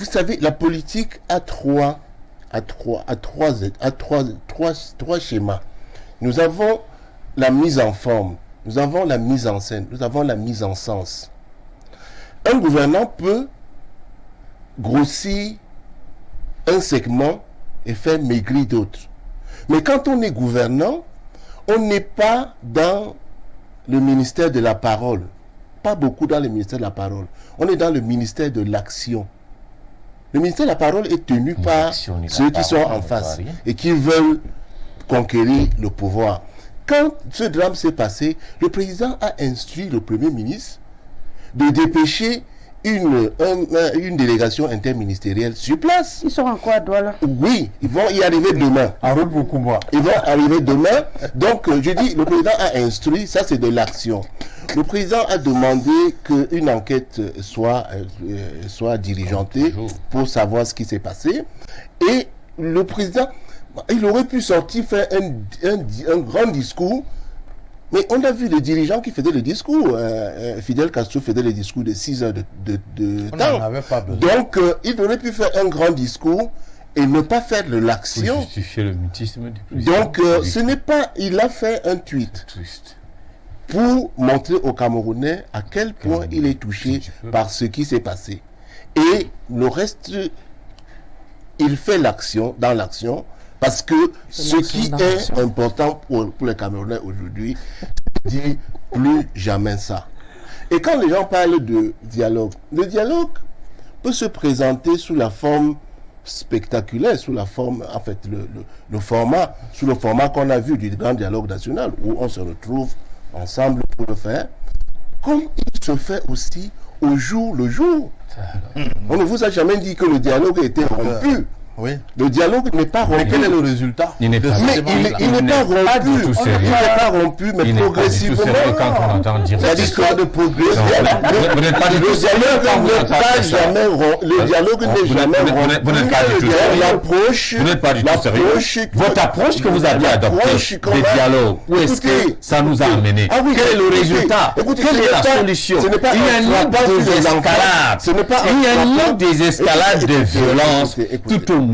Vous savez, la politique a trois schémas. Nous avons la mise en forme, nous avons la mise en scène, nous avons la mise en sens. Un gouvernant peut grossir un segment et faire maigrir d'autres. Mais quand on est gouvernant, on n'est pas dans le ministère de la parole. Pas beaucoup dans le ministère de la parole. On est dans le ministère de l'action. Le ministère de la parole est tenu par ceux qui sont en face et qui veulent conquérir le pouvoir. Quand ce drame s'est passé, le président a instruit le Premier ministre de dépêcher une délégation interministérielle sur place. Ils sont encore à Douala. Oui, ils vont y arriver demain. En route beaucoup moins. Ils vont arriver demain. Donc, je dis, le président a instruit, ça c'est de l'action. Le président a demandé qu'une enquête soit diligentée pour savoir ce qui s'est passé. Et le président, il aurait pu sortir, faire un grand discours. Mais on a vu les dirigeants qui faisaient le discours. Fidel Castro faisait le discours de 6 heures de temps. On n'en avait pas besoin. Donc, il aurait pu faire un grand discours et ne pas faire de l'action. Pour justifier le mutisme du président. Donc, ce n'est pas... Il a fait un tweet pour montrer aux Camerounais à quel point il est touché par ce qui s'est passé. Et le reste, il fait l'action, dans l'action, parce que ce qui est important pour les Camerounais aujourd'hui, dit plus jamais ça. Et quand les gens parlent de dialogue, le dialogue peut se présenter sous la forme spectaculaire, sous la forme, en fait, le format qu'on a vu du grand dialogue national, où on se retrouve ensemble pour le faire, comme il se fait aussi au jour le jour. On ne vous a jamais dit que le dialogue était rompu. Oui. Le dialogue n'est pas rompu. Quel est le résultat? Il n'est pas rompu. Il n'est pas rompu, mais progressivement. Quand on entend dire C'est l'histoire de progrès. Vous n'êtes pas du tout sérieux quand vous entendez ça. Le dialogue n'est jamais rompu. Vous n'êtes pas du tout sérieux. Vous n'êtes pas du tout sérieux. Votre approche que vous aviez adoptée des dialogues, où est-ce que ça nous a amené? Quel est le résultat? Quelle est la solution? Il y a ni des escalades. Il y a ni des escalades de violence, tout au moins.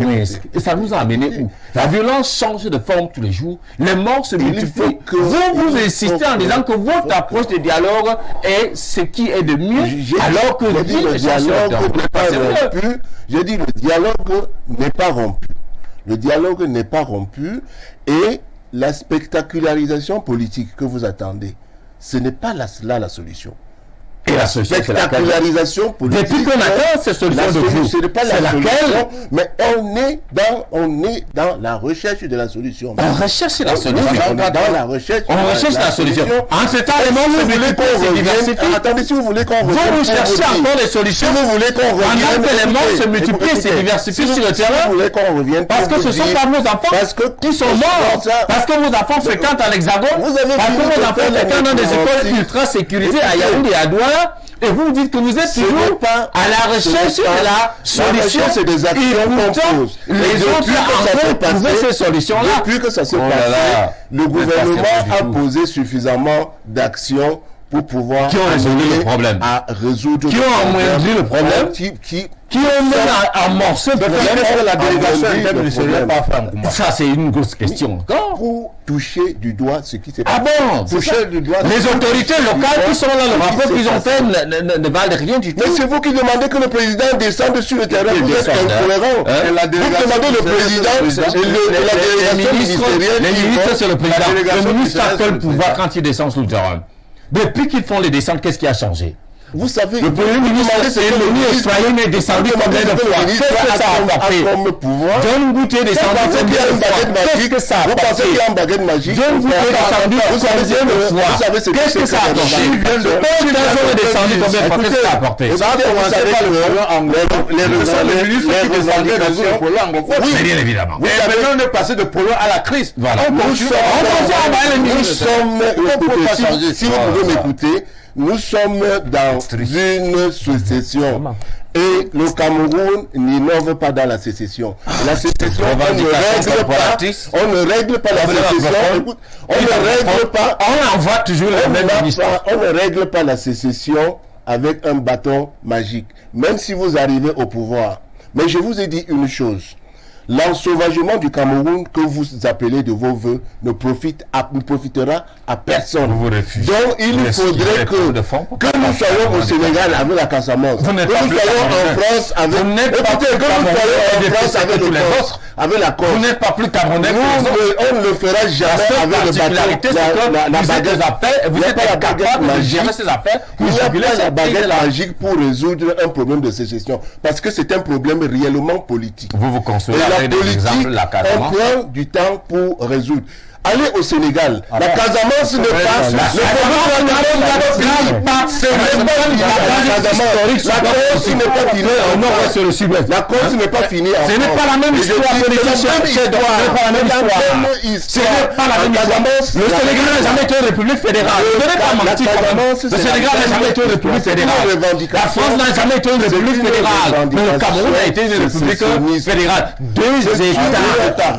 Et ça nous a amené où? La violence change de forme tous les jours. Les morts se multiplient. Vous insistez en disant que votre approche de dialogue est ce qui est de mieux, alors que le dialogue n'est pas rompu. J'ai dit le dialogue n'est pas rompu. Le dialogue n'est pas rompu et la spectacularisation politique que vous attendez, ce n'est pas là la solution. Et la spectacularisation politique. Depuis qu'on attend cette solution de vous, ce n'est pas la solution, mais on est dans la recherche de la solution. On recherche la solution. On est dans la recherche. On recherche la solution. En ce temps, les mondes se multiplient. Attendez, si vous voulez qu'on revienne. Vous cherchez encore les solutions. Si vous voulez qu'on revienne. Pendant que les mondes se multiplient, se diversifient sur le terrain. Vous voulez qu'on revienne. Parce que ce sont pas vos enfants qui sont morts. Parce que vos enfants fréquentent à l'Hexagone. Parce que vos enfants fréquentent dans des écoles ultra sécurisées à Yaoundé et à Douala. Et vous dites que vous êtes toujours à la recherche de la solution. C'est des actions qu'on pose. Les autres ont trouvé ces solutions-là. Depuis que ça s'est passé, le gouvernement a posé suffisamment d'actions pour pouvoir qui ont résolu le problème. À résoudre qui ont amoindri le problème. Qui ont même amorcé le problème. La délégation interministérielle pas fait. Ça, c'est une grosse question. Pour toucher du doigt ce qui s'est passé. Ah bon? Toucher du doigt. Les autorités locales qui sont là, le rapport qu'ils ont fait ne valent rien du tout. Mais c'est vous qui demandez que le président descende sur le terrain. Vous êtes incohérent. Vous demandez le président et la délégation ministérielle. Les ministres, c'est le président. Le ministre a quel pouvoir quand il descend sur le terrain? Depuis qu'ils font les descentes, qu'est-ce qui a changé? Vous savez, le premier ministre est descendu combien de fois? Qu'est-ce que ça a apporté? John Gout est descendu combien de fois? Qu'est-ce que ça a apporté? Vous pensez qu'il y a une baguette magique? John Gout est descendu combien de fois? Qu'est-ce que ça a apporté? John est descendu combien de fois? Qu'est-ce que ça a apporté? Vous savez, les ministres qui descendaient dans le problème anglophone. Oui, bien évidemment. Mais maintenant, on est passé de problème à la crise. Voilà. Nous sommes, si vous pouvez m'écouter, nous sommes dans une sécession. Et le Cameroun n'innove pas dans la sécession. La sécession, on ne règle pas la sécession. On ne règle pas. On envoie toujours les mêmes ministres. On ne règle pas la sécession avec un bâton magique. Même si vous arrivez au pouvoir, Mais je vous ai dit une chose. L'ensauvagement du Cameroun que vous appelez de vos voeux ne profitera à personne. Vous refusez. Donc il faudrait que nous soyons au Sénégal avec la Casamance, que nous soyons en France avec avec la Corse. Vous n'êtes pas plus camerounais que les autres. On ne le fera jamais avec la baguette affaires. Vous êtes incapable de gérer ces affaires. Il n'y a pas la baguette magique pour résoudre un problème de sécession, parce que c'est un problème réellement politique. Vous concevez la politique, on prend du temps pour résoudre. Allez au Sénégal. La Casamance ne passe pas. La Corse n'est pas finie. La Corse n'est pas finie. Ce n'est pas la même histoire politique. Ce n'est pas la même histoire. Le Sénégal n'a jamais été une république fédérale. Le Sénégal n'a jamais été une république fédérale. La France n'a jamais été une république fédérale. Mais le Cameroun a été une république fédérale. Deux États.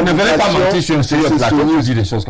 Ne venez pas mentir sur un sérieux plateau. Vous dites des choses comme ça.